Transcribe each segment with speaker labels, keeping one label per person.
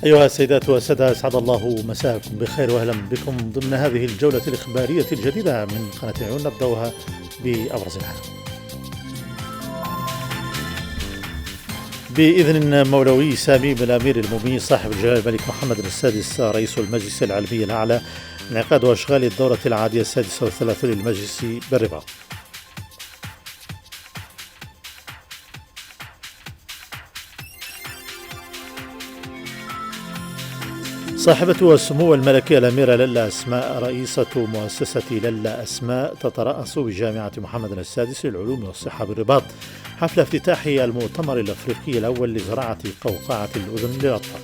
Speaker 1: أيها السيدات والسادة، أسعد الله مساءكم بخير وأهلا بكم ضمن هذه الجولة الإخبارية الجديدة من قناة عيون. نبدأها بأبرز العناوين. بإذن مولوي سامي بن أمير المؤمنين صاحب الجلالة الملك محمد السادس رئيس المجلس العلمي الأعلى، انعقاد أشغال الدورة العادية 36 للمجلس بالرباط. صاحبة السمو الملكية الأميرة للا أسماء رئيسة مؤسسة للا أسماء تترأس بجامعة محمد السادس للعلوم والصحة بالرباط حفل افتتاح المؤتمر الأفريقي الأول لزراعة قوقعة الأذن للأطفال.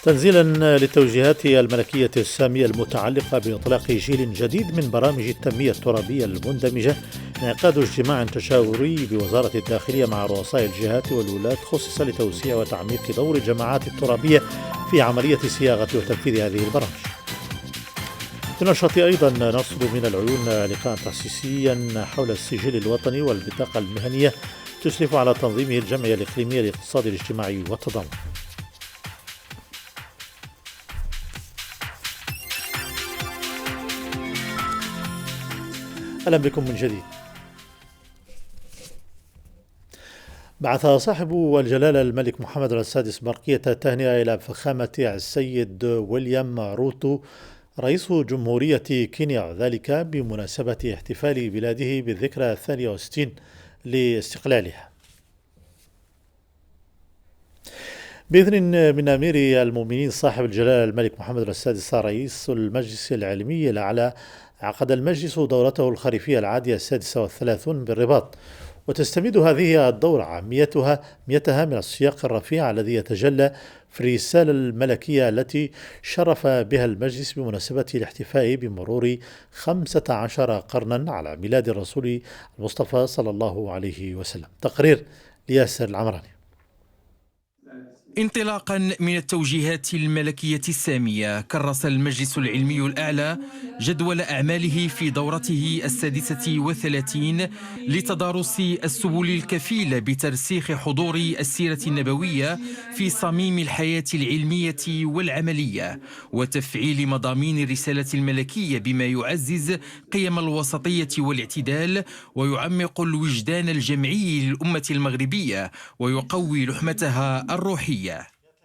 Speaker 1: تنزيلا للتوجيهات الملكية السامية المتعلقة بإطلاق جيل جديد من برامج التنمية الترابية المندمجة، انعقاد اجتماع تشاوري بوزارة الداخلية مع رؤساء الجهات والولاة خصص لتوسيع وتعميق دور الجماعات الترابية في عملية صياغة وتنفيذ هذه البرامج. تنشط أيضا نصر من العيون لقاء تأسيسيا حول السجل الوطني والبطاقة المهنية تشرف على تنظيمه الجمعية الإقليمية للاقتصاد الاجتماعي والتضامن. أهلا بكم من جديد. بعث صاحب الجلالة الملك محمد السادس برقية التهنئة إلى فخامة السيد ويليام روتو رئيس جمهورية كينيا، ذلك بمناسبة احتفال بلاده بالذكرى 62 لاستقلالها. بإذن من أمير المؤمنين صاحب الجلالة الملك محمد السادس رئيس المجلس العلمي الأعلى، عقد المجلس دورته الخريفية العادية 36 بالرباط، وتستمد هذه الدورة عاميتها من السياق الرفيع الذي يتجلى في الرسالة الملكية التي شرف بها المجلس بمناسبة الاحتفاء بمرور 15 قرنا على ميلاد الرسول المصطفى صلى الله عليه وسلم. تقرير لياسر العمراني.
Speaker 2: انطلاقا من التوجيهات الملكية السامية، كرس المجلس العلمي الأعلى جدول أعماله في دورته 36 لتدارس السبل الكفيلة بترسيخ حضور السيرة النبوية في صميم الحياة العلمية والعملية، وتفعيل مضامين الرسالة الملكية بما يعزز قيم الوسطية والاعتدال ويعمق الوجدان الجمعي للأمة المغربية ويقوي لحمتها الروحية.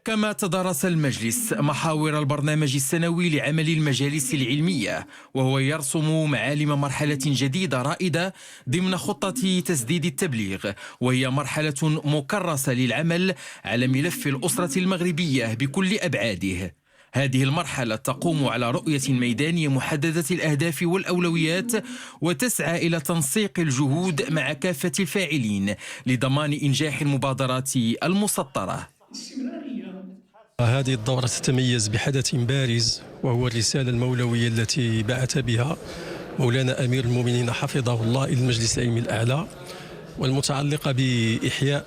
Speaker 2: كما تدارس المجلس محاور البرنامج السنوي لعمل المجالس العلمية، وهو يرسم معالم مرحلة جديدة رائدة ضمن خطة تسديد التبليغ، وهي مرحلة مكرسة للعمل على ملف الأسرة المغربية بكل أبعاده. هذه المرحلة تقوم على رؤية ميدانية محددة الأهداف والأولويات، وتسعى إلى تنسيق الجهود مع كافة الفاعلين لضمان إنجاح المبادرات المسطرة.
Speaker 3: هذه الدورة تتميز بحدث بارز، وهو الرسالة المولوية التي بعث بها مولانا أمير المؤمنين حفظه الله إلى المجلس العلمي الأعلى، والمتعلقة بإحياء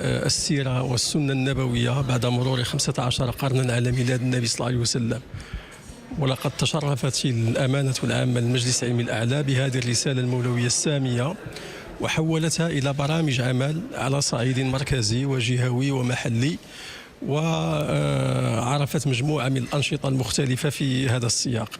Speaker 3: السيرة والسنة النبوية بعد مرور 15 قرنا على ميلاد النبي صلى الله عليه وسلم. ولقد تشرفت الأمانة العامة للمجلس العلمي الأعلى بهذه الرسالة المولوية السامية، وحولتها إلى برامج عمل على صعيد مركزي وجهوي ومحلي، وعرفت مجموعة من الأنشطة المختلفة في هذا السياق.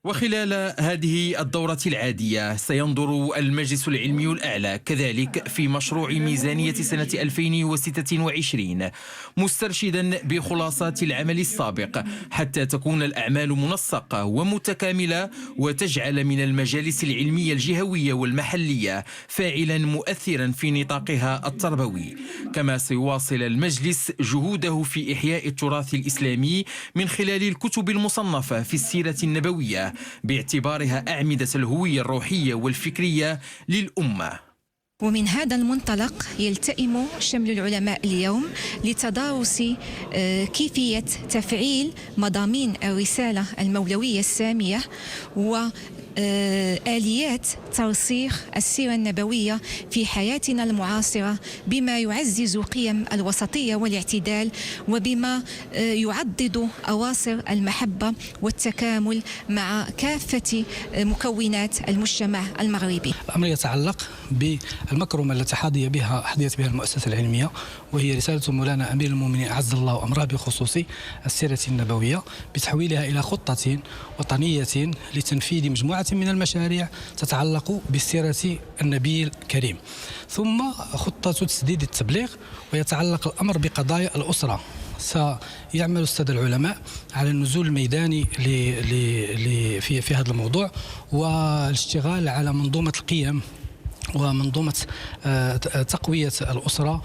Speaker 2: وخلال هذه الدورة العادية سينظر المجلس العلمي الأعلى كذلك في مشروع ميزانية سنة 2026، مسترشدا بخلاصات العمل السابق حتى تكون الأعمال منسقة ومتكاملة، وتجعل من المجالس العلمية الجهوية والمحلية فاعلا مؤثرا في نطاقها التربوي. كما سيواصل المجلس جهوده في إحياء التراث الإسلامي من خلال الكتب المصنفة في السيرة النبوية باعتبارها أعمدة الهوية الروحية والفكرية للأمة.
Speaker 4: ومن هذا المنطلق يلتئم شمل العلماء اليوم لتدارس كيفية تفعيل مضامين الرسالة المولوية السامية وآليات ترسيخ السيرة النبوية في حياتنا المعاصرة بما يعزز قيم الوسطية والاعتدال وبما يعضد أواصر المحبة والتكامل مع كافة مكونات المجتمع المغربي.
Speaker 5: الأمر يتعلق بالمكرمة التي حظيت بها المؤسسة العلمية، وهي رسالة مولانا أمير المؤمنين أعز الله أمره بخصوص السيرة النبوية، بتحويلها إلى خطة وطنية لتنفيذ مجموعة من المشاريع تتعلق بالسيرة النبي الكريم، ثم خطة تسديد التبليغ، ويتعلق الأمر بقضايا الأسرة. سيعمل السادة العلماء على النزول الميداني في هذا الموضوع، والاشتغال على منظومة القيم ومنظومة تقوية الأسرة.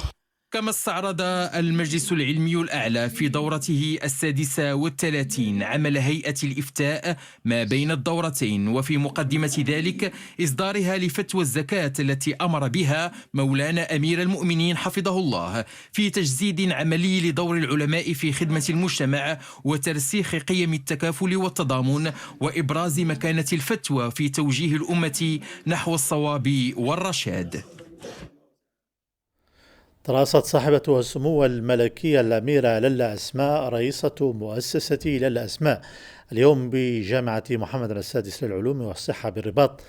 Speaker 2: كما استعرض المجلس العلمي الأعلى في دورته 36 عمل هيئة الإفتاء ما بين الدورتين، وفي مقدمة ذلك إصدارها لفتوى الزكاة التي أمر بها مولانا أمير المؤمنين حفظه الله في تجسيد عملي لدور العلماء في خدمة المجتمع وترسيخ قيم التكافل والتضامن، وإبراز مكانة الفتوى في توجيه الأمة نحو الصواب والرشاد.
Speaker 1: تراصت صاحبة السمو الملكية الأميرة للا أسماء رئيسة مؤسسة للا أسماء اليوم بجامعة محمد السادس للعلوم والصحة بالرباط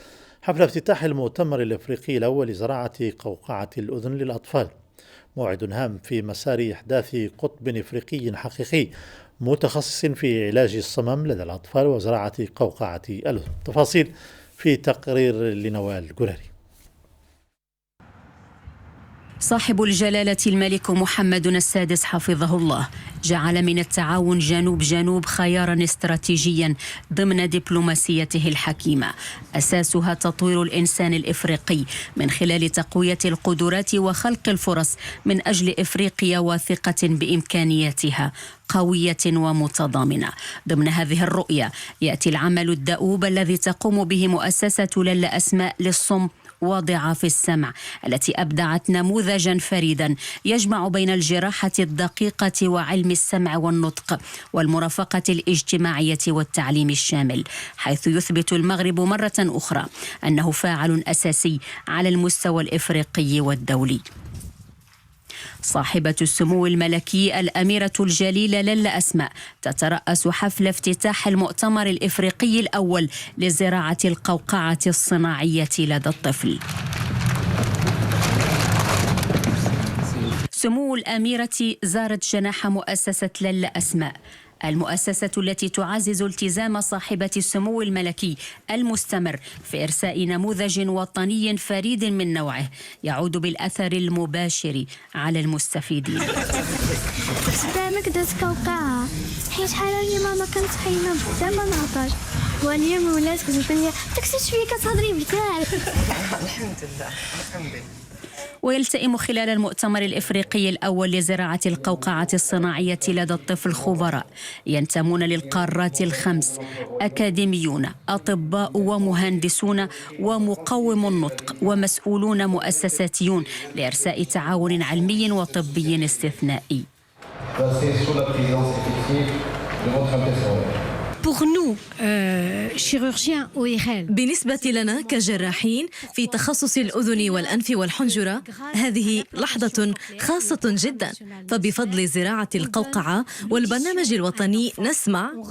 Speaker 1: حفل افتتاح المؤتمر الإفريقي الأول لزراعة قوقعة الأذن للأطفال، موعد هام في مسار إحداث قطب إفريقي حقيقي متخصص في علاج الصمم لدى الأطفال وزراعة قوقعة الأذن. تفاصيل في تقرير لنوال قراري.
Speaker 6: صاحب الجلالة الملك محمد السادس حفظه الله جعل من التعاون جنوب خيارا استراتيجيا ضمن دبلوماسيته الحكيمة، أساسها تطوير الإنسان الإفريقي من خلال تقوية القدرات وخلق الفرص من أجل إفريقيا واثقة بإمكانياتها قوية ومتضامنة. ضمن هذه الرؤية يأتي العمل الدؤوب الذي تقوم به مؤسسة للا أسماء للصم وضعاف السمع، التي أبدعت نموذجا فريدا يجمع بين الجراحة الدقيقة وعلم السمع والنطق والمرافقة الاجتماعية والتعليم الشامل، حيث يثبت المغرب مرة أخرى أنه فاعل أساسي على المستوى الإفريقي والدولي. صاحبة السمو الملكي الأميرة الجليلة للا أسماء تترأس حفل افتتاح المؤتمر الإفريقي الأول لزراعة القوقعة الصناعية لدى الطفل. سمو الأميرة زارت جناح مؤسسة للا أسماء، المؤسسة التي تعزز التزام صاحبة السمو الملكي المستمر في إرساء نموذج وطني فريد من نوعه يعود بالأثر المباشر على المستفيدين.
Speaker 7: قدامك دازت قوقعة حيت شحال هادي ماما كانت حينا بزاف ما نهضرش، واليوم ولات كتبان داكشي شويه كتهضري بزاف.
Speaker 8: الحمد لله الحمد لله.
Speaker 6: ويلتئم خلال المؤتمر الإفريقي الأول لزراعة القوقعة الصناعية لدى الطفل خبراء ينتمون للقارات الخمس، أكاديميون، أطباء ومهندسون ومقوم النطق ومسؤولون مؤسساتيون لإرساء تعاون علمي وطبي استثنائي.
Speaker 9: بالنسبة لنا كجراحين في تخصص الأذن والأنف والحنجرة هذه لحظة خاصة جدا، فبفضل زراعة القوقعة والبرنامج الوطني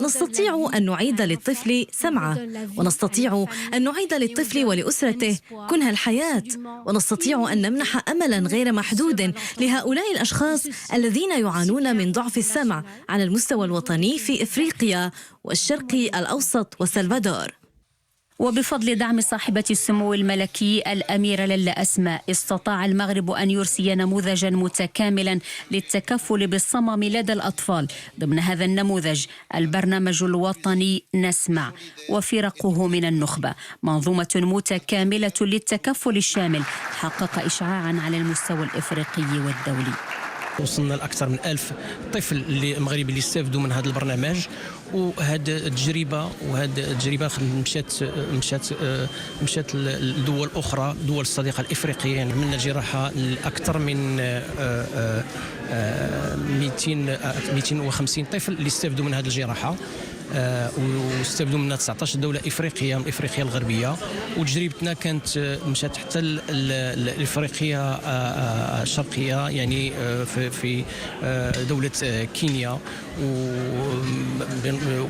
Speaker 9: نستطيع أن نعيد للطفل سمعه، ونستطيع أن نعيد للطفل ولأسرته كنها الحياة، ونستطيع أن نمنح أملا غير محدود لهؤلاء الأشخاص الذين يعانون من ضعف السمع على المستوى الوطني في إفريقيا والشرق الأوسط وسلفادور.
Speaker 6: وبفضل دعم صاحبة السمو الملكي الأميرة للا أسماء استطاع المغرب أن يرسي نموذجا متكاملا للتكفل بالصمم لدى الأطفال. ضمن هذا النموذج البرنامج الوطني نسمع وفرقه من النخبة، منظومة متكاملة للتكفل الشامل حقق إشعاعا على المستوى الإفريقي والدولي.
Speaker 5: وصلنا لأكثر من 1000 طفل اللي مغربي اللي استفدوا من هذا البرنامج. وهذه التجربة مشات لدول أخرى، دول الصديقة الإفريقية. يعني عملنا جراحة لأكثر من 250 طفل اللي استفدوا من هذه الجراحة، واستفدوا منها 19 دولة إفريقية من إفريقيا الغربية. وتجربتنا كانت مشات حتى لإفريقيا الشرقية، يعني في دولة كينيا.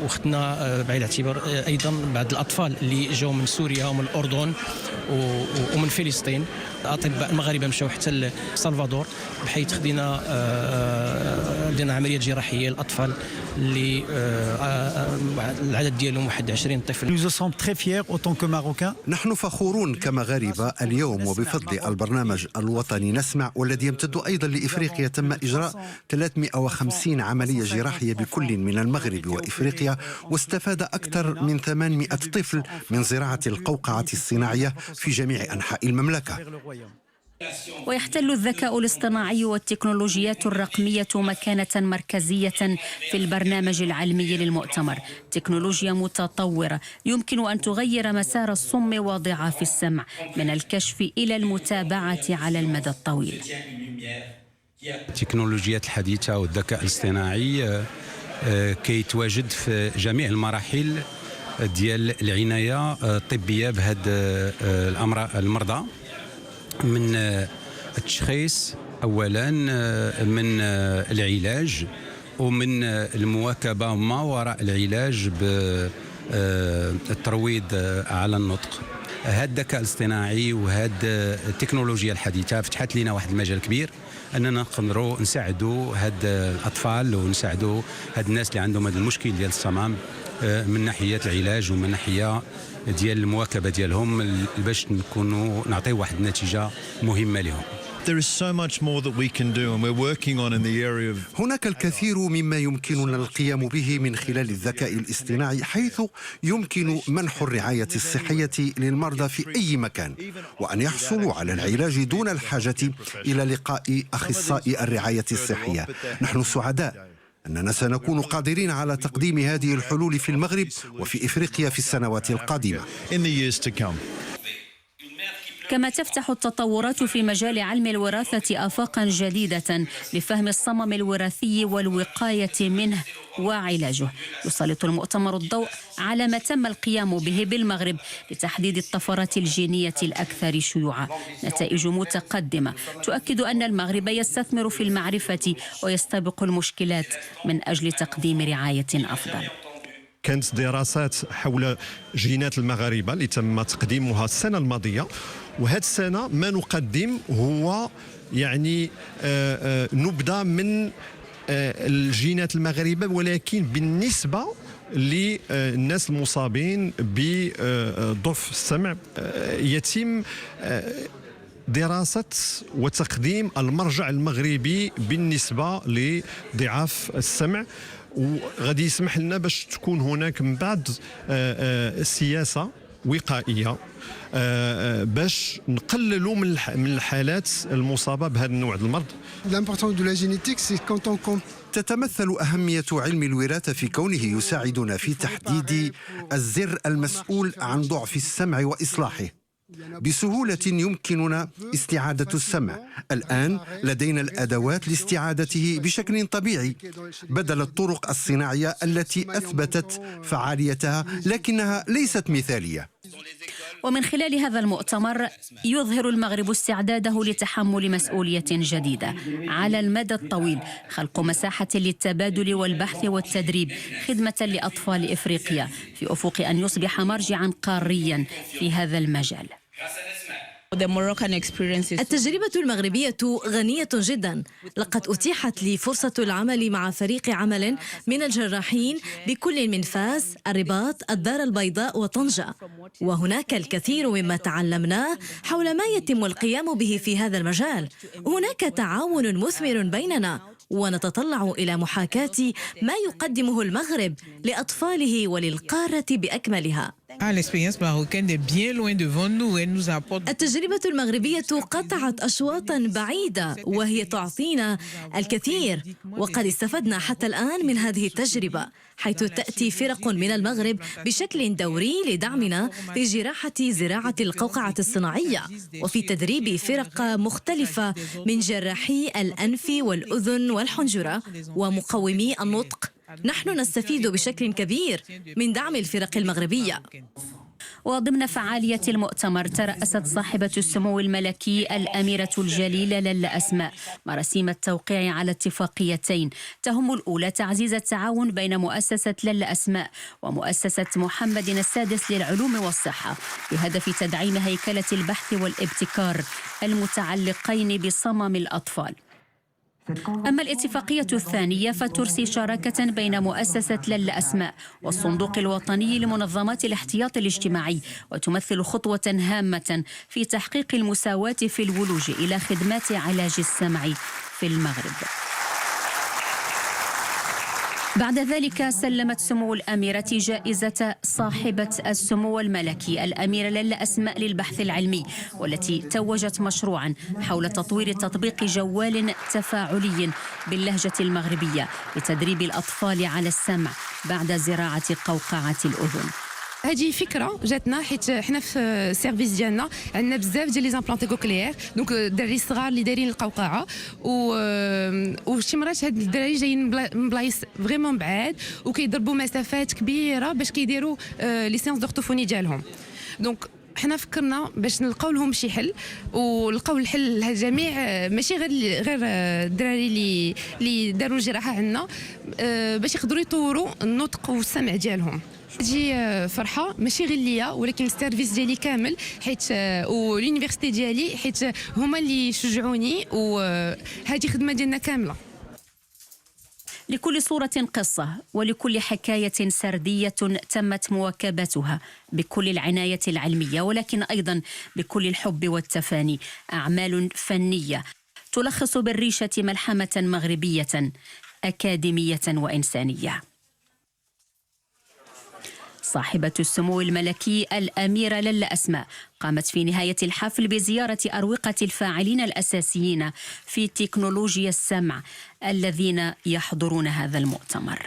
Speaker 5: واخذنا بعين الاعتبار أيضا بعض الأطفال اللي جاوا من سوريا ومن الأردن ومن فلسطين. الأطباء المغاربة مشاو حتى لسلفادور، بحيث خدينا عملية جراحية للأطفال اللي العدد ديالهم 21 طفل.
Speaker 10: نحن فخورون كمغاربة اليوم وبفضل البرنامج الوطني نسمع، والذي يمتد أيضا لإفريقيا. تم إجراء 350 عملية جراحية بكل من المغرب وإفريقيا، واستفاد أكثر من 800 طفل من زراعة القوقعة الصناعية في جميع أنحاء المملكة.
Speaker 6: ويحتل الذكاء الاصطناعي والتكنولوجيات الرقمية مكانة مركزية في البرنامج العلمي للمؤتمر. تكنولوجيا متطورة يمكن أن تغير مسار الصم وضعاف السمع من الكشف إلى المتابعة على المدى الطويل.
Speaker 11: التكنولوجيات الحديثة والذكاء الاصطناعي كيتواجد في جميع المراحل ديال العناية الطبية بهاد المرضى، من التشخيص أولا، من العلاج، ومن المواكبة ما وراء العلاج بالترويض على النطق. هذا الذكاء الاصطناعي وهذه التكنولوجيا الحديثة فتحت لنا واحد المجال كبير أننا نقدروا نساعدوا هاد الأطفال ونساعدوا هاد الناس اللي عندهم هذا المشكل ديال الصمام من ناحية العلاج ومن ناحية ديال المواكبة ديالهم باش نكونوا نعطيو واحد النتيجة مهمة لهم.
Speaker 10: هناك الكثير مما يمكننا القيام به من خلال الذكاء الاصطناعي، حيث يمكن منح الرعاية الصحية للمرضى في أي مكان، وأن يحصلوا على العلاج دون الحاجة إلى لقاء أخصائي الرعاية الصحية. نحن سعداء أننا سنكون قادرين على تقديم هذه الحلول في المغرب وفي إفريقيا في السنوات القادمة.
Speaker 6: كما تفتح التطورات في مجال علم الوراثة آفاقا جديدة لفهم الصمم الوراثي والوقاية منه وعلاجه. يسلط المؤتمر الضوء على ما تم القيام به بالمغرب لتحديد الطفرات الجينية الأكثر شيوعا. نتائج متقدمة تؤكد أن المغرب يستثمر في المعرفة ويستبق المشكلات من أجل تقديم رعاية أفضل.
Speaker 12: كانت دراسات حول جينات المغاربة اللي تم تقديمها السنة الماضية، وهذه السنة ما نقدم هو يعني نبدأ من الجينات المغاربة، ولكن بالنسبة للناس المصابين بضعف السمع يتم دراسة وتقديم المرجع المغربي بالنسبة لضعاف السمع، وغادي يسمح لنا باش تكون هناك من بعد سياسة وقائية باش نقللوا من الحالات المصابة بهذا النوع من المرض.
Speaker 10: تتمثل أهمية علم الوراثة في كونه يساعدنا في تحديد الزر المسؤول عن ضعف السمع وإصلاحه. بسهولة يمكننا استعادة السمع. الآن لدينا الأدوات لاستعادته بشكل طبيعي بدل الطرق الصناعية التي أثبتت فعاليتها لكنها ليست مثالية.
Speaker 6: ومن خلال هذا المؤتمر يظهر المغرب استعداده لتحمل مسؤولية جديدة على المدى الطويل، خلق مساحة للتبادل والبحث والتدريب خدمة لأطفال إفريقيا في أفق أن يصبح مرجعا قاريا في هذا المجال.
Speaker 9: التجربة المغربية غنية جدا. لقد أتيحت لي فرصة العمل مع فريق عمل من الجراحين بكل من فاس، الرباط، الدار البيضاء وطنجة، وهناك الكثير مما تعلمناه حول ما يتم القيام به في هذا المجال. هناك تعاون مثمر بيننا، ونتطلع إلى محاكاة ما يقدمه المغرب لأطفاله وللقارة بأكملها. التجربة المغربية قطعت أشواطا بعيدة وهي تعطينا الكثير، وقد استفدنا حتى الآن من هذه التجربة، حيث تأتي فرق من المغرب بشكل دوري لدعمنا في زراعة القوقعة الصناعية، وفي تدريب فرق مختلفة من جراحي الأنف والأذن والحنجرة ومقومي النطق. نحن نستفيد بشكل كبير من دعم الفرق المغربية.
Speaker 6: وضمن فعالية المؤتمر ترأست صاحبة السمو الملكي الأميرة الجليلة لاله أسماء مراسيم التوقيع على اتفاقيتين تهم الأولى تعزيز التعاون بين مؤسسة لاله أسماء ومؤسسة محمد السادس للعلوم والصحة بهدف تدعيم هيكلة البحث والابتكار المتعلقين بصمم الأطفال. أما الاتفاقية الثانية فترسي شراكة بين مؤسسة لاله أسماء والصندوق الوطني لمنظمات الاحتياط الاجتماعي، وتمثل خطوة هامة في تحقيق المساواة في الولوج إلى خدمات علاج السمع في المغرب. بعد ذلك سلمت سمو الأميرة جائزة صاحبة السمو الملكي الأميرة لاله أسماء للبحث العلمي، والتي توجت مشروعا حول تطوير تطبيق جوال تفاعلي باللهجة المغربية لتدريب الأطفال على السمع بعد زراعة قوقعة الأذن.
Speaker 13: هذه فكره جاتنا حيت حنا في السيرفيس ديالنا عندنا بزاف ديال لي زامبلانتي كوكليير، دونك الدراري الصغار اللي دايرين القوقعه وشي مرات هاد الدراري جايين من بلايص فريمون بعاد وكيضربوا مسافات كبيره باش كيديروا لي سيونس دورتوفوني ديالهم. دونك حنا فكرنا باش نلقاو لهم شي حل، ولقاو الحل للجميع، ماشي غير الدراري اللي داروا الجراحه عندنا، باش يقدروا يطوروا النطق والسمع ديالهم. تجي فرحه ماشي غير ليا ولكن السيرفيس ديالي كامل، حيت واليونيفرسيتي ديالي حيت هما اللي شجعوني، وهذه خدمه ديالنا كامله.
Speaker 6: لكل صورة قصة، ولكل حكاية سردية تمت مواكبتها بكل العناية العلمية، ولكن أيضا بكل الحب والتفاني. أعمال فنية تلخص بالريشة ملحمة مغربية أكاديمية وإنسانية. صاحبة السمو الملكي الأميرة لاله أسماء قامت في نهاية الحفل بزيارة أروقة الفاعلين الأساسيين في تكنولوجيا السمع الذين يحضرون هذا المؤتمر.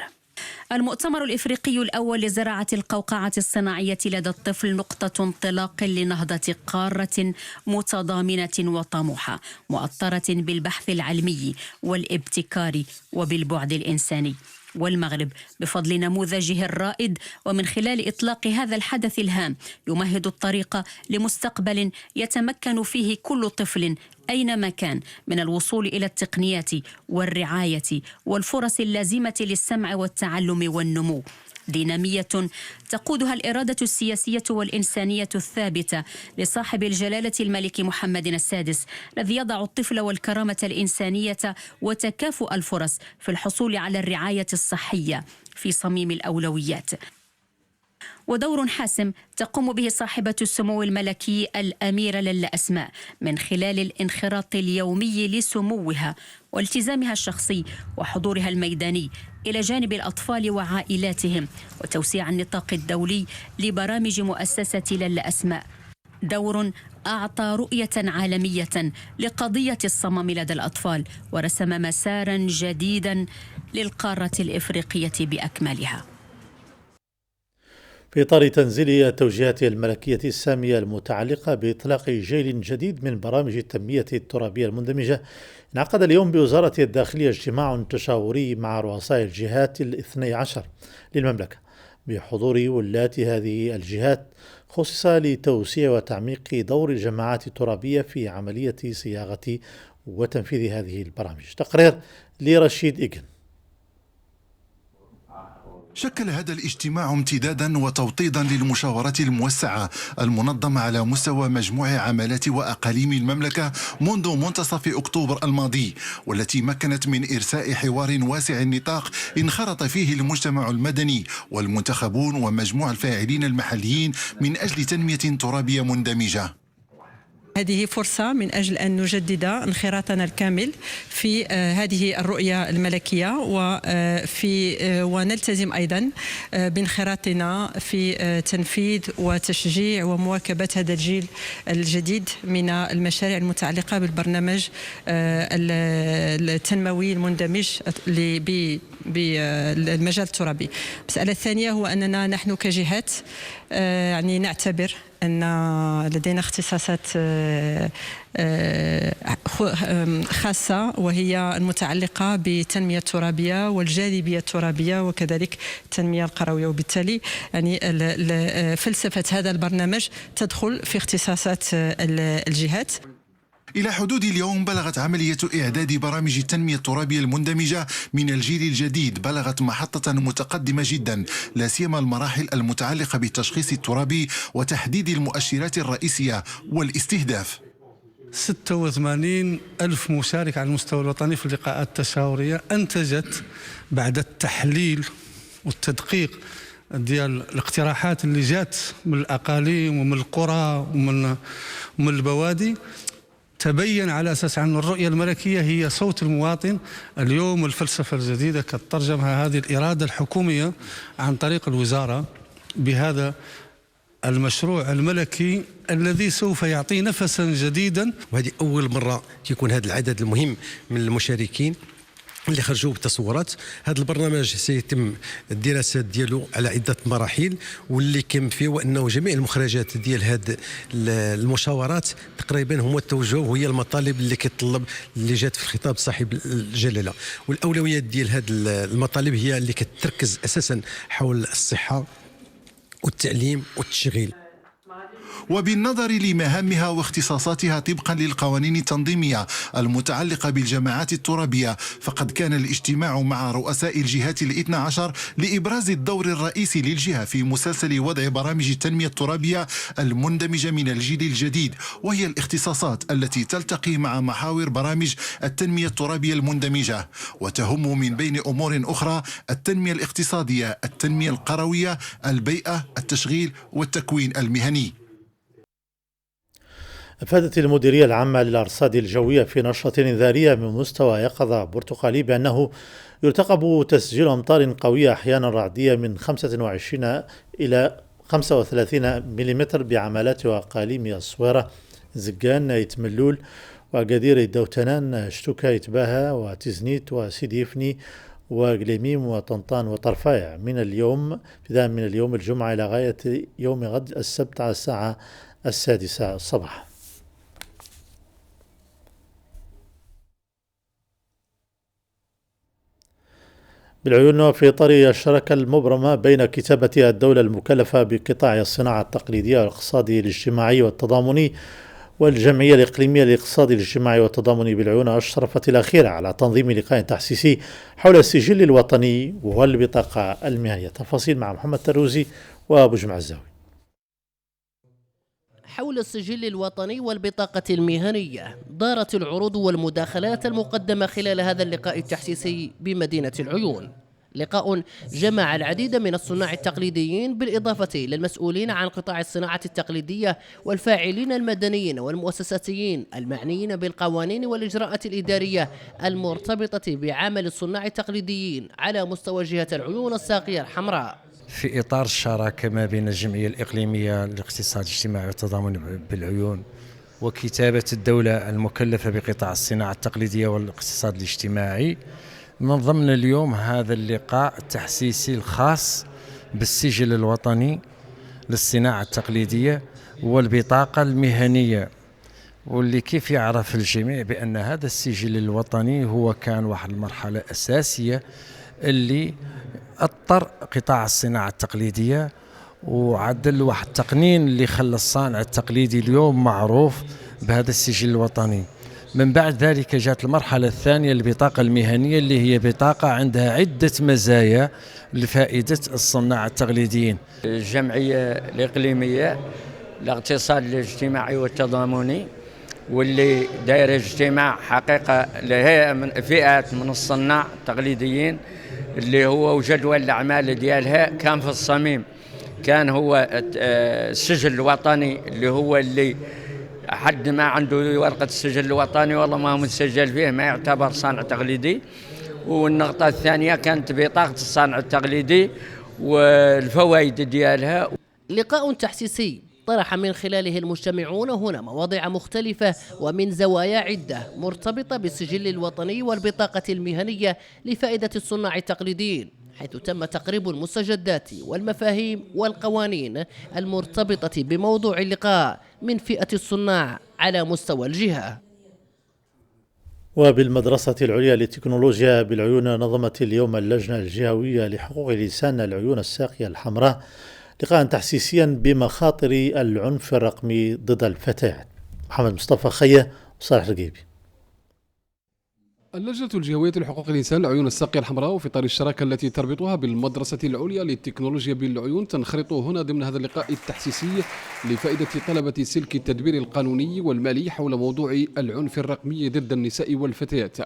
Speaker 6: المؤتمر الإفريقي الأول لزراعة القوقعة الصناعية لدى الطفل نقطة انطلاق لنهضة قارة متضامنة وطموحة، مؤطرة بالبحث العلمي والابتكار وبالبعد الإنساني. والمغرب بفضل نموذجه الرائد ومن خلال إطلاق هذا الحدث الهام يمهد الطريق لمستقبل يتمكن فيه كل طفل أينما كان من الوصول إلى التقنيات والرعاية والفرص اللازمة للسمع والتعلم والنمو. دينامية تقودها الإرادة السياسية والإنسانية الثابتة لصاحب الجلالة الملك محمد السادس، الذي يضع الطفل والكرامة الإنسانية وتكافؤ الفرص في الحصول على الرعاية الصحية في صميم الأولويات. ودور حاسم تقوم به صاحبة السمو الملكي الأميرة لاله أسماء من خلال الانخراط اليومي لسموها والتزامها الشخصي وحضورها الميداني إلى جانب الأطفال وعائلاتهم، وتوسيع النطاق الدولي لبرامج مؤسسة لاله أسماء. دور أعطى رؤية عالمية لقضية الصمم لدى الأطفال ورسم مسارا جديدا للقارة الإفريقية بأكملها.
Speaker 1: في إطار تنزيل التوجيهات الملكية السامية المتعلقة بإطلاق جيل جديد من برامج التنمية الترابية المندمجة، انعقد اليوم بوزارة الداخلية اجتماع تشاوري مع رؤساء الجهات 12 للمملكة بحضور ولاة هذه الجهات، خصص لتوسيع وتعميق دور الجماعات الترابية في عملية صياغة وتنفيذ هذه البرامج. تقرير لرشيد إيجن.
Speaker 14: شكل هذا الاجتماع امتدادا وتوطيدا للمشاورات الموسعة المنظمة على مستوى مجموع عمالات وأقاليم المملكة منذ منتصف أكتوبر الماضي، والتي مكنت من إرساء حوار واسع النطاق انخرط فيه المجتمع المدني والمنتخبون ومجموع الفاعلين المحليين من أجل تنمية ترابية مندمجة.
Speaker 15: هذه فرصة من أجل أن نجدد انخراطنا الكامل في هذه الرؤية الملكية ونلتزم أيضا بانخراطنا في تنفيذ وتشجيع ومواكبة هذا الجيل الجديد من المشاريع المتعلقة بالبرنامج التنموي المندمج بالمجال الترابي. المسألة الثانية هو أننا نحن كجهات يعني نعتبر أن لدينا اختصاصات خاصة وهي المتعلقة بالتنمية الترابية والجاذبية الترابية وكذلك التنمية القروية، وبالتالي يعني فلسفة هذا البرنامج تدخل في اختصاصات الجهات.
Speaker 14: إلى حدود اليوم بلغت عملية إعداد برامج التنمية الترابية المندمجة من الجيل الجديد بلغت محطة متقدمة جدا، لا سيما المراحل المتعلقة بالتشخيص الترابي وتحديد المؤشرات الرئيسية والاستهداف.
Speaker 16: 86 ألف مشارك على المستوى الوطني في اللقاءات التشاورية أنتجت بعد التحليل والتدقيق ديال الاقتراحات اللي جات من الأقاليم ومن القرى ومن البوادي، تبين على أساس أن الرؤية الملكية هي صوت المواطن. اليوم الفلسفة الجديدة كترجمها هذه الإرادة الحكومية عن طريق الوزارة بهذا المشروع الملكي الذي سوف يعطي نفسا جديدا.
Speaker 17: وهذه أول مرة يكون هذا العدد المهم من المشاركين اللي خرجوا بتصورات. هذا البرنامج سيتم الدراسات ديالو على عدة مراحل، واللي كم فيه وأنه جميع المخرجات ديال هذه المشاورات تقريبا هما التوجه وهي المطالب اللي كتطلب اللي جات في الخطاب صاحب الجلالة، والأولويات ديال هذه المطالب هي اللي كتركز أساسا حول الصحة والتعليم والتشغيل.
Speaker 14: وبالنظر لمهامها واختصاصاتها طبقا للقوانين التنظيمية المتعلقة بالجماعات الترابية، فقد كان الاجتماع مع رؤساء الجهات الاثنى عشر لإبراز الدور الرئيسي للجهة في مسلسل وضع برامج التنمية الترابية المندمجة من الجيل الجديد، وهي الاختصاصات التي تلتقي مع محاور برامج التنمية الترابية المندمجة، وتهم من بين أمور أخرى التنمية الاقتصادية، التنمية القروية، البيئة، التشغيل والتكوين المهني.
Speaker 1: أفادت المديرية العامة للأرصاد الجوية في نشرة إنذارية من مستوى يقظة برتقالي بأنه يرتقب تسجيل أمطار قوية أحيانا رعدية من 25 إلى 35 ملم بعمالات وأقاليم الصويرة، زقان، يتملول، وقدير الدوتنان، شتوكا، يتباها، وتزنيت، وسيدي يفني، وقليميم، وطنطان، وطرفايع من اليوم ابتداء من اليوم الجمعة إلى غاية يوم غد السبت على الساعة 6 الصباح. بالعيون في إطار الشراكة المبرمة بين كتابة الدولة المكلفة بقطاع الصناعة التقليدية والاقتصاد الاجتماعي والتضامني والجمعية الإقليمية للاقتصاد الاجتماعي والتضامني بالعيون، أشرفت الأخيرة على تنظيم لقاء تحسيسي حول السجل الوطني والبطاقة المهنية. تفاصيل مع محمد تروزي وأبو جمع الزاوي.
Speaker 18: حول السجل الوطني والبطاقة المهنية دارت العروض والمداخلات المقدمة خلال هذا اللقاء التحسيسي بمدينة العيون. لقاء جمع العديد من الصناع التقليديين بالإضافة للمسؤولين عن قطاع الصناعة التقليدية والفاعلين المدنيين والمؤسساتيين المعنيين بالقوانين والإجراءات الإدارية المرتبطة بعمل الصناع التقليديين على مستوى جهة العيون الساقية الحمراء.
Speaker 19: في إطار الشراكة ما بين الجمعية الإقليمية للاقتصاد الاجتماعي والتضامن بالعيون وكتابة الدولة المكلفة بقطاع الصناعة التقليدية والاقتصاد الاجتماعي، نظمنا اليوم هذا اللقاء التحسيسي الخاص بالسجل الوطني للصناعة التقليدية والبطاقة المهنية، واللي كيف يعرف الجميع بأن هذا السجل الوطني هو كان واحد المرحلة أساسية اللي اضطر قطاع الصناعة التقليدية وعدل واحد التقنين اللي خلى الصانع التقليدي اليوم معروف بهذا السجل الوطني. من بعد ذلك جاءت المرحلة الثانية البطاقة المهنية اللي هي بطاقة عندها عدة مزايا لفائدة الصناع التقليديين.
Speaker 20: الجمعية الإقليمية للاقتصاد الاجتماعي والتضامني واللي داير اجتماع حقيقة لهيئة من فئات من الصناع التقليديين اللي هو وجدول الأعمال ديالها كان في الصميم، كان هو السجل الوطني اللي هو اللي حد ما عنده ورقة السجل الوطني والله ما هو متسجل فيه ما يعتبر صانع تقليدي. والنقطة الثانية كانت بطاقة الصانع التقليدي والفوائد ديالها.
Speaker 18: لقاء تحسيسي طرح من خلاله المجتمعون هنا مواضيع مختلفة ومن زوايا عدة مرتبطة بالسجل الوطني والبطاقة المهنية لفائدة الصناع التقليديين، حيث تم تقريب المستجدات والمفاهيم والقوانين المرتبطة بموضوع اللقاء من فئة الصناع على مستوى الجهة.
Speaker 1: وبالمدرسة العليا للتكنولوجيا بالعيون نظمت اليوم اللجنة الجهوية لحقوق الإنسان العيون الساقية الحمراء لقاء تحسيسيا بمخاطر العنف الرقمي ضد الفتيات. محمد مصطفى خيه وصالح رقيبي.
Speaker 21: اللجنة الجهوية لحقوق الإنسان العيون الساقية الحمراء وفي إطار الشراكة التي تربطها بالمدرسة العليا للتكنولوجيا بالعيون تنخرط هنا ضمن هذا اللقاء التحسيسي لفائدة طلبة سلك التدبير القانوني والمالي حول موضوع العنف الرقمي ضد النساء والفتيات،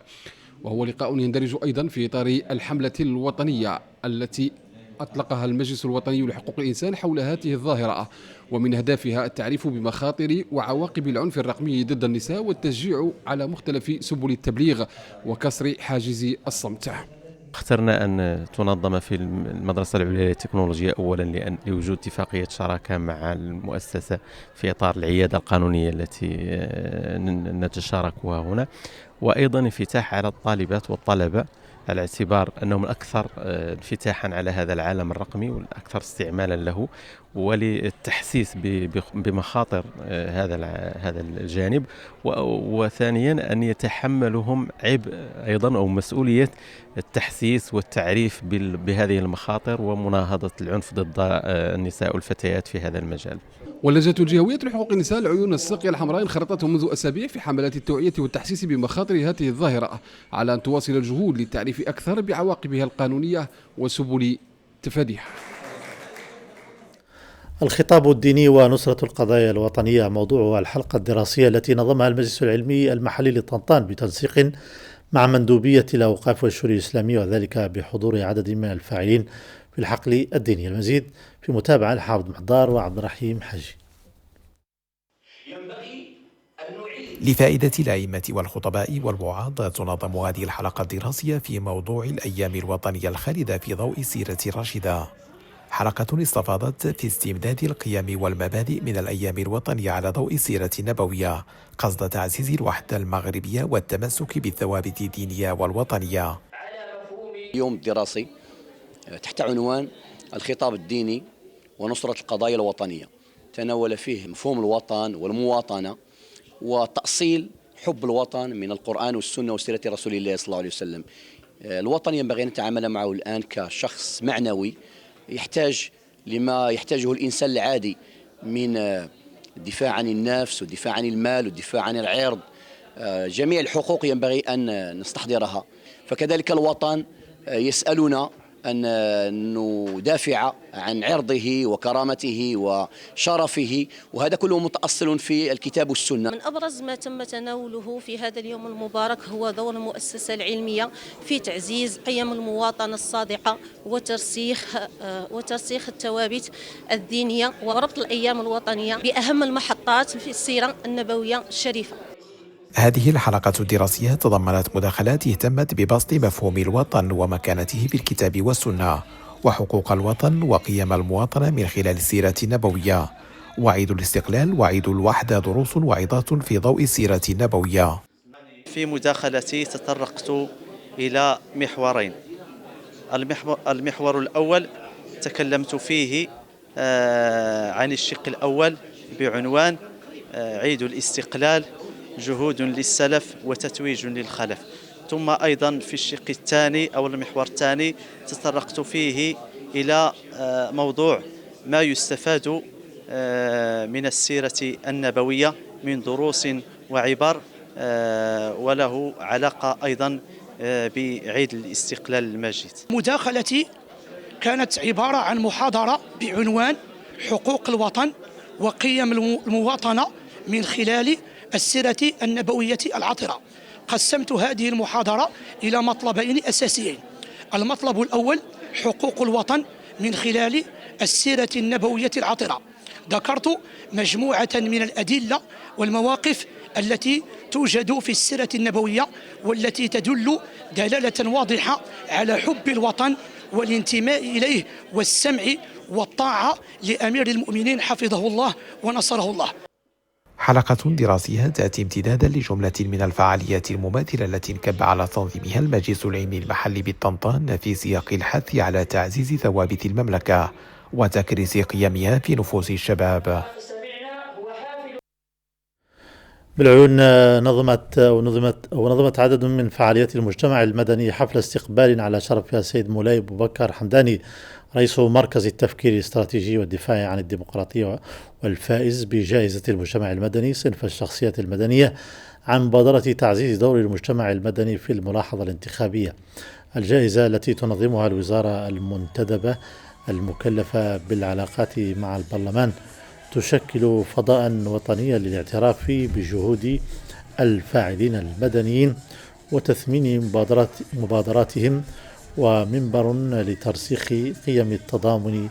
Speaker 21: وهو لقاء يندرج أيضا في إطار الحملة الوطنية التي أطلقها المجلس الوطني لحقوق الإنسان حول هذه الظاهرة، ومن أهدافها التعريف بمخاطر وعواقب العنف الرقمي ضد النساء والتشجيع على مختلف سبل التبليغ وكسر حاجز الصمت.
Speaker 22: اخترنا أن تنظم في المدرسة العليا للتكنولوجيا أولا لوجود اتفاقية شراكة مع المؤسسة في إطار العيادة القانونية التي نتشاركها هنا، وأيضا انفتاح على الطالبات والطلبة على اعتبار أنهم الأكثر انفتاحا على هذا العالم الرقمي والأكثر استعمالا له، وللتحسيس بمخاطر هذا الجانب، وثانيا أن يتحملهم عبء أيضا أو مسؤولية التحسيس والتعريف بهذه المخاطر ومناهضة العنف ضد النساء والفتيات في هذا المجال.
Speaker 21: واللجنة الجهوية لحقوق النساء العيون الساقية الحمراء انخرطت منذ أسابيع في حملات التوعية والتحسيس بمخاطر هذه الظاهرة على أن تواصل الجهود للتعريف أكثر بعواقبها القانونية وسبل تفاديها.
Speaker 1: الخطاب الديني ونصرة القضايا الوطنية موضوع الحلقة الدراسية التي نظمها المجلس العلمي المحلي لطنطان بتنسيق مع مندوبية الأوقاف والشؤون الإسلامية، وذلك بحضور عدد من الفاعلين في الحقل الديني. المزيد في متابعة الحافظ محضار وعبد الرحيم حجي.
Speaker 23: لفائدة الأئمة والخطباء والوعاظ تنظم هذه الحلقة الدراسية في موضوع الأيام الوطنية الخالدة في ضوء السيرة الراشدة، حلقة استفاضت في استمداد القيم والمبادئ من الأيام الوطنية على ضوء السيرة النبوية قصد تعزيز الوحدة المغربية والتمسك بالثوابت الدينية والوطنية.
Speaker 24: يوم دراسي تحت عنوان الخطاب الديني ونصرة القضايا الوطنية، تناول فيه مفهوم الوطن والمواطنة وتأصيل حب الوطن من القرآن والسنة وسيرة رسول الله صلى الله عليه وسلم. الوطن ينبغي أن نتعامل معه الآن كشخص معنوي يحتاج لما يحتاجه الإنسان العادي من الدفاع عن النفس والدفاع عن المال والدفاع عن العرض، جميع الحقوق ينبغي أن نستحضرها. فكذلك الوطن يسألنا أن ندافع عن عرضه وكرامته وشرفه، وهذا كله متأصل في الكتاب والسنة.
Speaker 25: من أبرز ما تم تناوله في هذا اليوم المبارك هو دور المؤسسة العلمية في تعزيز قيم المواطنة الصادقة وترسيخ الثوابت الدينية وربط الأيام الوطنية بأهم المحطات في السيرة النبوية الشريفة.
Speaker 23: هذه الحلقة الدراسية تضمنت مداخلات اهتمت ببسط مفهوم الوطن ومكانته في الكتاب والسنة وحقوق الوطن وقيم المواطنة من خلال السيرة النبوية، وعيد الاستقلال وعيد الوحدة دروس وعظات في ضوء السيرة النبوية.
Speaker 26: في مداخلتي تطرقت إلى محورين. المحور الأول تكلمت فيه عن الشق الأول بعنوان عيد الاستقلال جهود للسلف وتتويج للخلف، ثم أيضا في الشق الثاني أو المحور الثاني تطرقت فيه إلى موضوع ما يستفاد من السيرة النبوية من دروس وعبر، وله علاقة أيضا بعيد الاستقلال المجيد.
Speaker 27: مداخلتي كانت عبارة عن محاضرة بعنوان حقوق الوطن وقيم المواطنة من خلال السيرة النبوية العطرة. قسمت هذه المحاضرة إلى مطلبين أساسيين. المطلب الأول حقوق الوطن من خلال السيرة النبوية العطرة، ذكرت مجموعة من الأدلة والمواقف التي توجد في السيرة النبوية والتي تدل دلالة واضحة على حب الوطن والانتماء إليه والسمع والطاعة لأمير المؤمنين حفظه الله ونصره الله.
Speaker 23: حلقة دراسية تأتي امتدادا لجملة من الفعاليات المماثلة التي انكب على تنظيمها المجلس العلمي المحلي بالطنطان في سياق الحث على تعزيز ثوابت المملكة وتكريس قيمها في نفوس الشباب.
Speaker 1: بالعيون نظمت عدد من فعاليات المجتمع المدني حفل استقبال على شرفها السيد مولاي أبو بكر حمداني رئيس مركز التفكير الاستراتيجي والدفاع عن الديمقراطية والفائز بجائزة المجتمع المدني صنف الشخصيات المدنية عن مبادرة تعزيز دور المجتمع المدني في الملاحظة الانتخابية. الجائزة التي تنظمها الوزارة المنتدبة المكلفة بالعلاقات مع البرلمان تشكل فضاء وطنيا للاعتراف بجهود الفاعلين المدنيين وتثمين مبادراتهم ومنبر لترسيخ قيم التضامن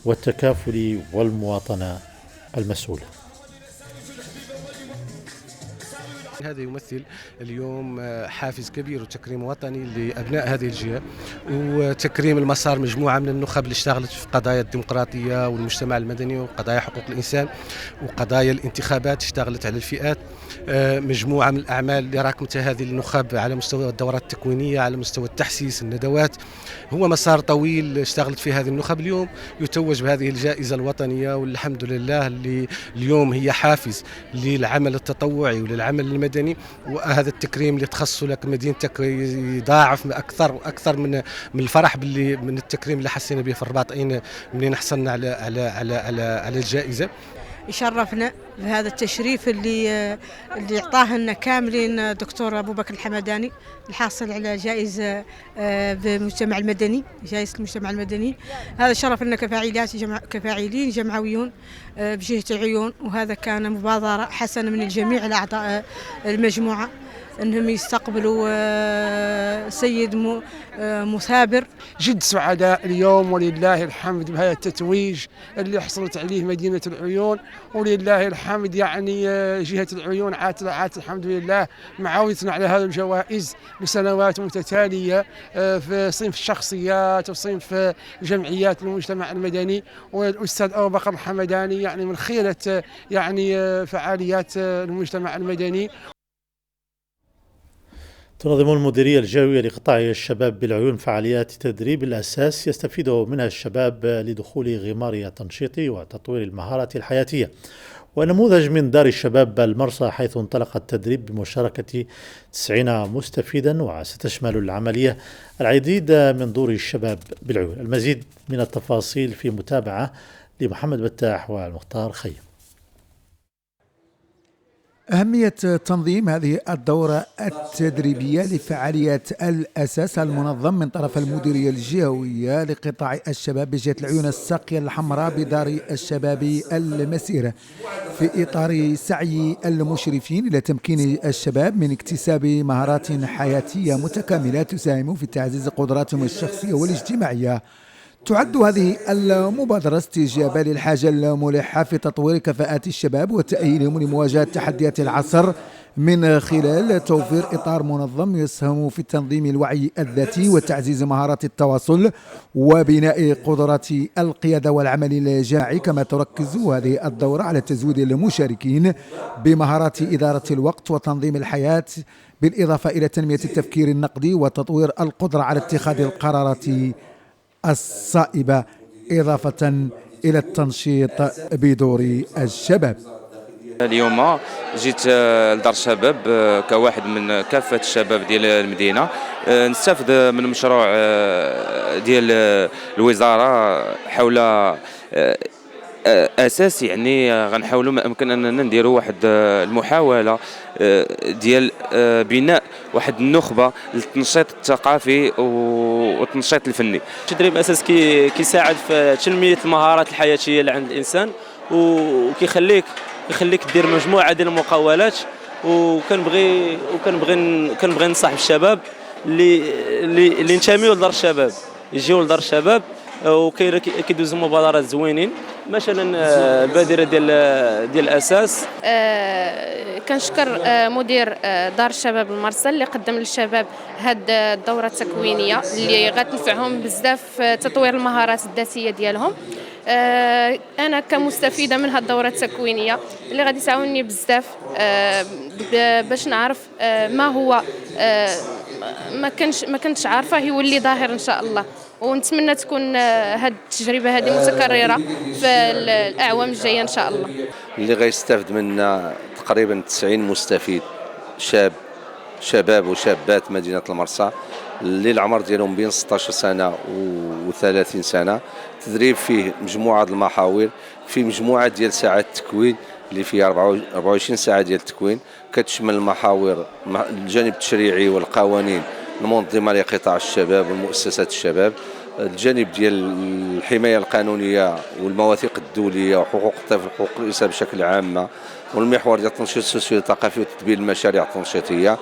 Speaker 1: والتكافل والمواطنة المسؤولة.
Speaker 2: هذا يمثل اليوم حافز كبير وتكريم وطني لأبناء هذه الجهة وتكريم المسار مجموعة من النخب اللي اشتغلت في قضايا الديمقراطية والمجتمع المدني وقضايا حقوق الإنسان وقضايا الانتخابات، اشتغلت على الفئات. مجموعة من الأعمال اللي راكمتها هذه النخب على مستوى الدورات التكوينية، على مستوى التحسيس، الندوات. هو مسار طويل اشتغلت فيه هذه النخب. اليوم يتوج بهذه الجائزة الوطنية والحمد لله اللي اليوم هي حافز للعمل التطوعي وللعمل المدني، وهذا التكريم اللي تخصه لك مدينتك يضاعف أكثر من الفرح من التكريم اللي حسينا به في الرباطين منين حصلنا على الجائزة.
Speaker 3: يشرفنا بهذا التشريف اللي اعطاه لنا كاملين دكتور ابو بكر الحمداني الحاصل على جائزه بالمجتمع المدني، جائزه المجتمع المدني. هذا شرف لنا كفاعلين جمعويون بجهه العيون، وهذا كان مبادره حسنه من الجميع الاعضاء المجموعه انهم يستقبلوا سيد مثابر.
Speaker 4: جد سعداء اليوم ولله الحمد بهذا التتويج اللي حصلت عليه مدينة العيون، ولله الحمد يعني جهة العيون عات الحمد لله معاونتنا على هذه الجوائز لسنوات متتالية في صنف الشخصيات وصنف جمعيات المجتمع المدني. والأستاذ أبو بكر الحمداني يعني من خيرة يعني فعاليات المجتمع المدني.
Speaker 1: تنظم المديرية الجوية لقطاع الشباب بالعيون فعاليات تدريب الأساس يستفيد منها الشباب لدخول غمار التنشيط وتطوير المهارات الحياتية. ونموذج من دار الشباب المرصى حيث انطلق التدريب بمشاركة 90 مستفيدا، وستشمل العملية العديد من دور الشباب بالعيون. المزيد من التفاصيل في متابعة لمحمد بتاح والمختار خيم.
Speaker 5: أهمية تنظيم هذه الدورة التدريبية لفعاليات الأساس المنظم من طرف المديرية الجهوية لقطاع الشباب بجهة العيون الساقية الحمراء بدار الشباب المسيرة في إطار سعي المشرفين إلى تمكين الشباب من اكتساب مهارات حياتية متكاملة تساهم في تعزيز قدراتهم الشخصية والاجتماعية. تعد هذه المبادرة استجابة للحاجة الملحة في تطوير كفاءات الشباب وتأهيلهم لمواجهة تحديات العصر من خلال توفير إطار منظم يسهم في تنظيم الوعي الذاتي وتعزيز مهارات التواصل وبناء قدرات القيادة والعمل الجماعي. كما تركز هذه الدورة على تزويد المشاركين بمهارات إدارة الوقت وتنظيم الحياة، بالإضافة إلى تنمية التفكير النقدي وتطوير القدرة على اتخاذ القرارات الصائبة، إضافة إلى التنشيط بدور الشباب.
Speaker 7: اليوم جيت لدار الشباب كواحد من كافة الشباب ديال المدينة نستافد من مشروع ديال الوزارة حول أساس، يعني غنحاولوا ما أمكن أننا نديروا واحد المحاولة ديال بناء واحد النخبة للتنشيط الثقافي والتنشيط الفني.
Speaker 8: تدريب أساس كيساعد في تنمية المهارات الحياتية اللي عند الإنسان، وكيخليك دير مجموعة ديال المقاولات. وكنبغي ننصح بالشباب اللي ينتميوا لدار الشباب يجيو لدار الشباب، وكيدوزوا مبادرات زوينين مثلا البادره ديال الاساس.
Speaker 6: كنشكر مدير دار الشباب المرسل اللي قدم للشباب هاد الدوره التكوينيه اللي غتنفعهم بزاف في تطوير المهارات الذاتيه ديالهم. انا كمستفيده من هاد الدوره التكوينيه اللي غادي تعاونني بزاف باش نعرف ما هو ما كنتش عارفه يولي ظاهر ان شاء الله، ونتمنى تكون هاد التجربه هذه متكرره في الاعوام الجايه ان شاء الله.
Speaker 9: اللي غيستافد منا تقريبا 90 مستفيد، شباب وشابات مدينه المرسى اللي العمر ديالهم بين 16 سنه و30 سنه. تدريب فيه مجموعه المحاور، في مجموعه ديال ساعات التكوين اللي فيها 24 ساعه ديال التكوين، كتشمل المحاور الجانب التشريعي والقوانين المنظمه لقطاع الشباب والمؤسسات الشباب، الجانب ديال الحمايه القانونيه والمواثيق الدوليه وحقوق الطفل وحقوق الانسان بشكل عام، والمحور ديال التنشيط السوسيو الثقافي وتدبير المشاريع التنشيطيه.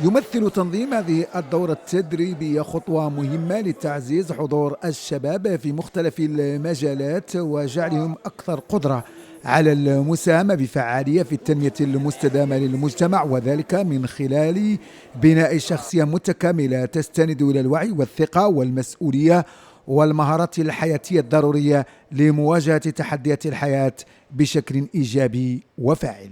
Speaker 5: يمثل تنظيم هذه الدورة التدريبية خطوة مهمة لتعزيز حضور الشباب في مختلف المجالات وجعلهم أكثر قدرة على المساهمة بفعالية في التنمية المستدامة للمجتمع، وذلك من خلال بناء شخصية متكاملة تستند إلى الوعي والثقة والمسؤولية والمهارات الحياتية الضرورية لمواجهة تحديات الحياة بشكل إيجابي وفاعل.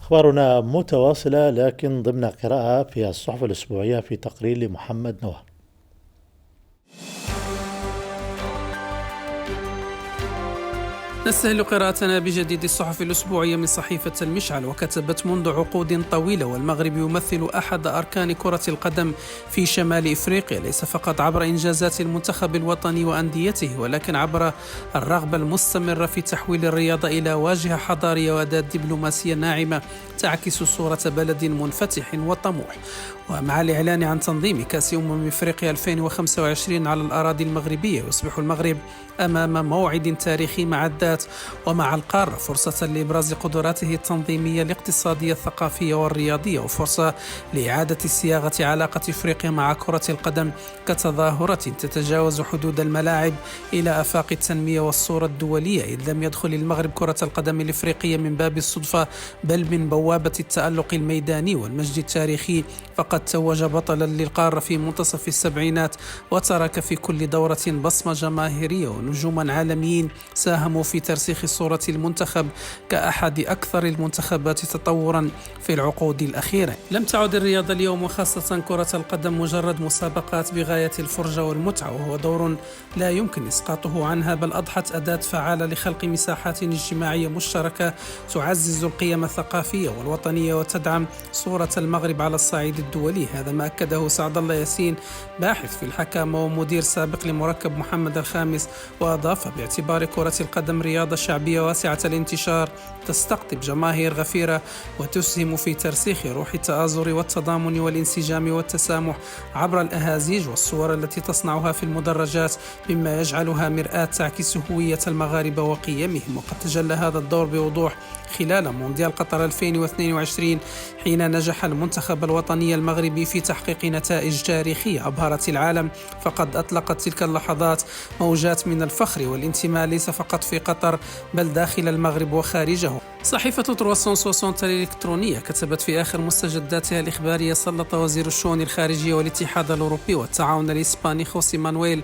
Speaker 1: أخبارنا متواصلة لكن ضمن قراءة في الصحف الأسبوعية في تقرير لمحمد نواه.
Speaker 10: نستهل قراءتنا بجديد الصحف الأسبوعية من صحيفة المشعل، وكتبت منذ عقود طويلة والمغرب يمثل أحد أركان كرة القدم في شمال إفريقيا، ليس فقط عبر إنجازات المنتخب الوطني وأنديته، ولكن عبر الرغبة المستمرة في تحويل الرياضة إلى واجهة حضارية وأداة دبلوماسية ناعمة تعكس صورة بلد منفتح وطموح. ومع الإعلان عن تنظيم كأس إفريقيا 2025 على الأراضي المغربية، يصبح المغرب أمام موعد تاريخي مع الذات ومع القارة، فرصة لإبراز قدراته التنظيمية الاقتصادية الثقافية والرياضية، وفرصة لإعادة صياغة علاقة إفريقيا مع كرة القدم كتظاهرة تتجاوز حدود الملاعب إلى آفاق التنمية والصورة الدولية، إذ لم يدخل المغرب كرة القدم الإفريقية من باب الصدفة بل من بوابة التألق الميداني والمجد التاريخي، فقد توج بطلا للقارة في منتصف السبعينات وترك في كل دورة بصمة جماهيرية ونجوما عالميين ساهموا في ترسيخ صورة المنتخب كأحد أكثر المنتخبات تطورا في العقود الأخيرة. لم تعد الرياضة اليوم وخاصة كرة القدم مجرد مسابقات بغاية الفرجة والمتعة، وهو دور لا يمكن إسقاطه عنها، بل أضحت أداة فعالة لخلق مساحات اجتماعية مشتركة تعزز القيم الثقافية والوطنية وتدعم صورة المغرب على الصعيد الدولي. هذا ما أكده سعد الله ياسين باحث في الحكامة ومدير سابق لمركب محمد الخامس، وأضاف باعتبار كرة القدم رياضة شعبية واسعة الانتشار تستقطب جماهير غفيرة وتسهم في ترسيخ روح التآزر والتضامن والانسجام والتسامح عبر الأهازيج والصور التي تصنعها في المدرجات، مما يجعلها مرآة تعكس هوية المغاربة وقيمهم. وقد تجلى هذا الدور بوضوح خلال مونديال قطر 2022 حين نجح المنتخب الوطني المغربي في تحقيق نتائج تاريخية أبهرت العالم، فقد أطلقت تلك اللحظات موجات من الفخر والانتماء ليس فقط في قطر بل داخل المغرب وخارجه. صحيفة 360 الإلكترونية كتبت في آخر مستجداتها الإخبارية: سلط وزير الشؤون الخارجية والاتحاد الأوروبي والتعاون الإسباني خوسي مانويل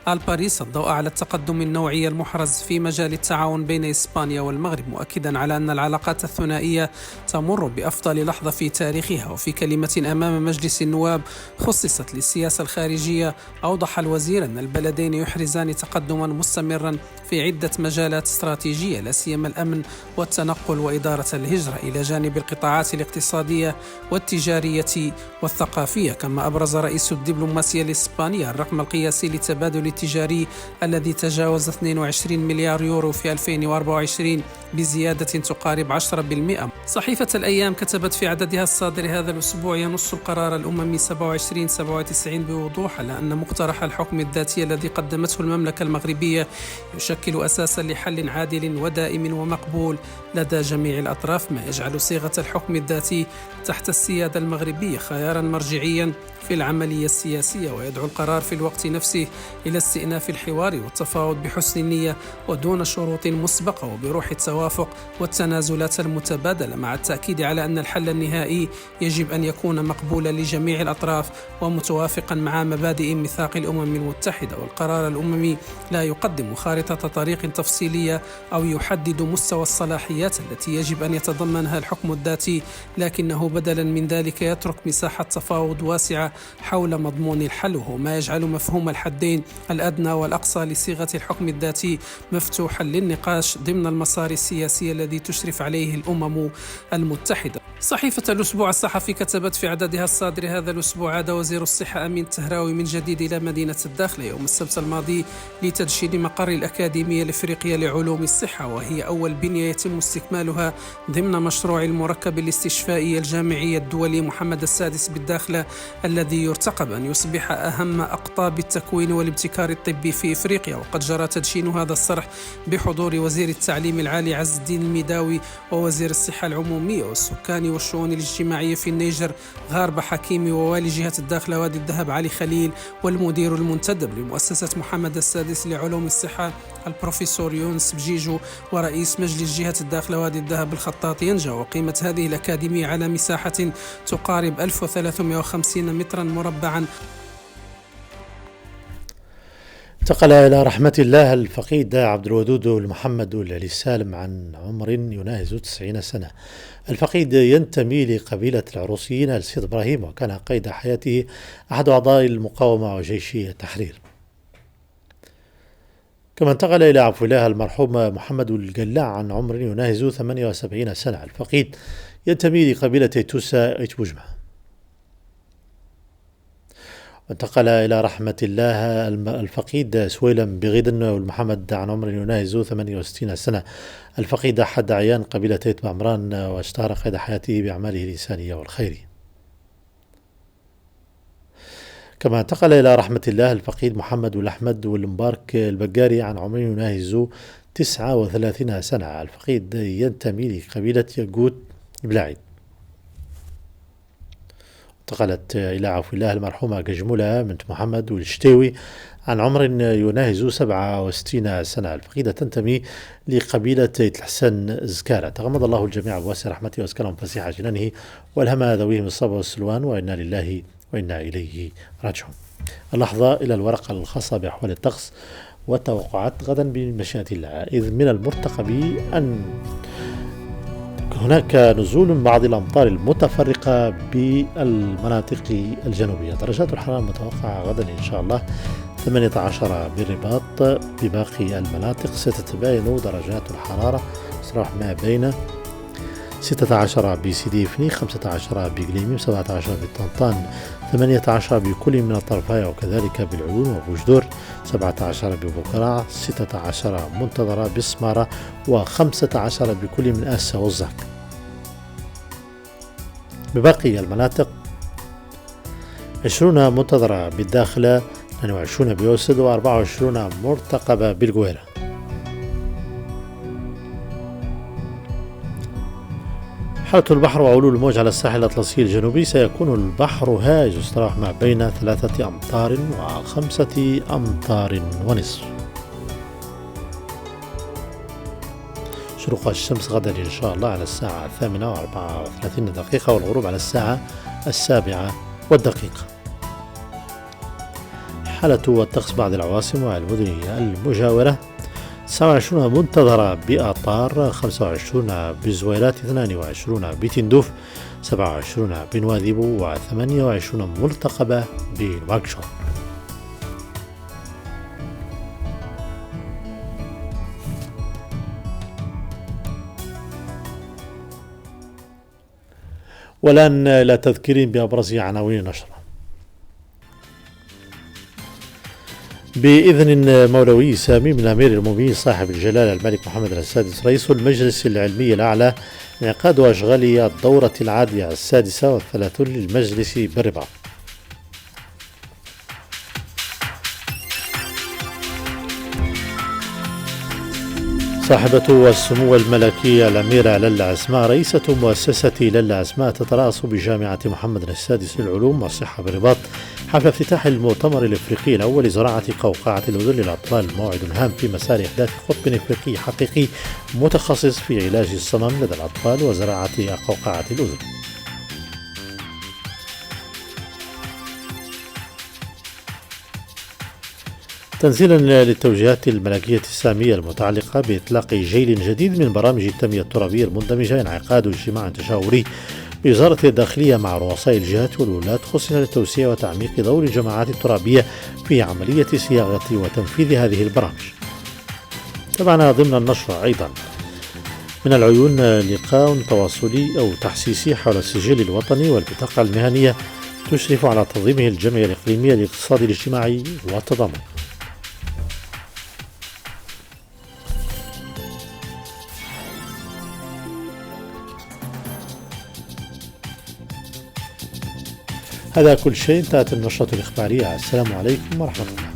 Speaker 10: الباريس الضوء على التقدم النوعي المحرز في مجال التعاون بين إسبانيا والمغرب، مؤكدا على أن العلاقات الثنائية تمر بأفضل لحظة في تاريخها. وفي كلمة أمام مجلس النواب خصصت للسياسة الخارجية، أوضح الوزير أن البلدين يحرزان تقدما مستمرا في عدة مجالات استراتيجية، لا سيما الأمن والتنقل وإدارة الهجرة، إلى جانب القطاعات الاقتصادية والتجارية والثقافية. كما أبرز رئيس الدبلوماسية الإسبانية الرقم القياسي للتبادل التجاري الذي تجاوز 22 مليار يورو في 2024 بزيادة تقارب 10%. صحيفة الأيام كتبت في عددها الصادر هذا الأسبوع: ينص القرار الأممي 2797 بوضوح على أن مقترح الحكم الذاتي الذي قدمته المملكة المغربية يشكل أساسا لحل عادل ودائم ومقبول لدى جميع الأطراف، ما يجعل صيغة الحكم الذاتي تحت السيادة المغربية خيارا مرجعيا في العملية السياسية. ويدعو القرار في الوقت نفسه إلى استئناف الحوار والتفاوض بحسن النية ودون شروط مسبقة وبروح التوافق والتنازلات المتبادلة، مع التأكيد على أن الحل النهائي يجب أن يكون مقبولا لجميع الأطراف ومتوافقا مع مبادئ ميثاق الأمم المتحدة. والقرار الأممي لا يقدم خارطة طريق تفصيلية أو يحدد مستوى الصلاحيات التي يجب أن يتضمنها الحكم الذاتي، لكنه بدلا من ذلك يترك مساحة تفاوض واسعة حول مضمون الحل، وهو ما يجعل مفهوم الحدين الأدنى والأقصى لصيغة الحكم الذاتي مفتوحا للنقاش ضمن المسار السياسي الذي تشرف عليه الأمم المتحدة. صحيفة الأسبوع الصحفي كتبت في عددها الصادر هذا الأسبوع: عاد وزير الصحة أمين التهراوي من جديد إلى مدينة الداخلة يوم السبت الماضي لتدشين مقر الأكاديمية الإفريقية لعلوم الصحة، وهي أول بنية يتم استكمالها ضمن مشروع المركب الاستشفائي الجامعي الدولي محمد السادس بالداخلة، الذي يرتقب أن يصبح أهم أقطاب التكوين والابتكار الطبي في إفريقيا. وقد جرى تدشين هذا الصرح بحضور وزير التعليم العالي عز الدين الميداوي ووزير الصحة العمومية والسكان والشؤون الاجتماعية في النيجر غاربة حكيمي، ووالي جهة الداخلة وادي الذهب علي خليل، والمدير المنتدب لمؤسسة محمد السادس لعلوم الصحة البروفيسور يونس بجيجو، ورئيس مجلس جهة الداخلة وادي الذهب الخطاط ينجا. وقيمة هذه الأكاديمية على مساحة تقارب 1350 مترا مربعا.
Speaker 1: انتقل إلى رحمة الله الفقيد عبد الودود المحمد العلي السالم عن عمر يناهز 90 سنة. الفقيد ينتمي لقبيلة العروسيين آل سيد إبراهيم، وكان قيد حياته أحد أعضاء المقاومة وجيش التحرير. كما انتقل إلى عفو الله المرحوم محمد القلاع عن عمر يناهز 78 سنة. الفقيد ينتمي لقبيلة توسا إتبوجمع. وانتقل إلى رحمة الله الفقيد سويلم بغيدن والمحمد عن عمر يناهز 68 سنة. الفقيد أحد أعيان قبيلة بعمران، واشتهر قيد حياته بأعماله الإنسانية والخيرية. كما انتقل إلى رحمة الله الفقيد محمد والأحمد والمبارك البقاري عن عمر يناهز 39 سنة. الفقيد ينتمي لقبيلة يقوت بلاعيد. انتقلت إلى عفو الله المرحومة قجمولة بنت محمد والشتاوي عن عمر يناهز 67 سنة. الفقيدة تنتمي لقبيلة الحسن زكارة. تغمد الله الجميع بواسع رحمته واسكنهم فسيح جنانه والهم ذويهم الصبا والسلوان، وإنا لله وإنا إليه راجعون. اللحظة إلى الورقة الخاصة بأحوال الطقس والتوقعات غدا بمشيئة الله، إذ من المرتقب أن هناك نزول بعض الأمطار المتفرقة بالمناطق الجنوبية. درجات الحرارة المتوقعة غدا إن شاء الله 18 بالرباط. بباقي المناطق ستتباين درجات الحرارة صراحة ما بين 16 بسيدي فني، 15 بقليميم، 17 بطنطان، 18 بكل من الطرفاية وكذلك بالعيون وبوجدور، 17 ببوكراع، 16 منتظرة بسمارة، و15 بكل من آسا والزاك. بباقي المناطق 20 منتظرة بالداخلة، 22 بيوسد، و24 مرتقبة بالقويرة. حالة البحر وعلو الموج على الساحل الأطلسي الجنوبي: سيكون البحر هائج يستراوح ما بين 3 أمتار و5 أمتار ونصف. شروق الشمس غدا إن شاء الله على الساعة 8:34 والغروب على الساعة 7:01. حالة الطقس بعض العواصم والمدن المجاورة: 29 منتظرة بآطار، 25 بزويلات، 22 بتندوف، 27 بنواذيب، و28 مرتقبة بنواكشوط. والآن لا تذكير بأبرز عناوين النشرة. بإذن مولوي سامي من الأمير المؤمنين صاحب الجلالة الملك محمد السادس رئيس المجلس العلمي الأعلى، انعقاد أشغال الدورة العادية 36 للمجلس بالرباط. صاحبة السمو الملكي الأميرة للا أسماء رئيسة مؤسسة للا أسماء تترأس بجامعة محمد السادس للعلوم والصحة برباط حفل افتتاح المؤتمر الإفريقي الأول لزراعة قوقعة الأذن للأطفال، موعد هام في مسار إحداث قطب إفريقي حقيقي متخصص في علاج الصمم لدى الأطفال وزراعة قوقعة الأذن. تنزيلا للتوجيهات الملكية السامية المتعلقة بإطلاق جيل جديد من برامج التنمية الترابية المندمجة، انعقاد اجتماع تشاوري بوزارة الداخلية مع رؤساء الجهات والولاة خصص لتوسيع وتعميق دور الجماعات الترابية في عملية صياغة وتنفيذ هذه البرامج. طبعا ضمن النشرة أيضا من العيون لقاء تواصلي أو تحسيسي حول السجل الوطني والبطاقة المهنية تشرف على تنظيمه الجمعية الإقليمية للاقتصاد الاجتماعي والتضامن. هذا كل شيء، انتهت النشرة الإخبارية. السلام عليكم ورحمة الله.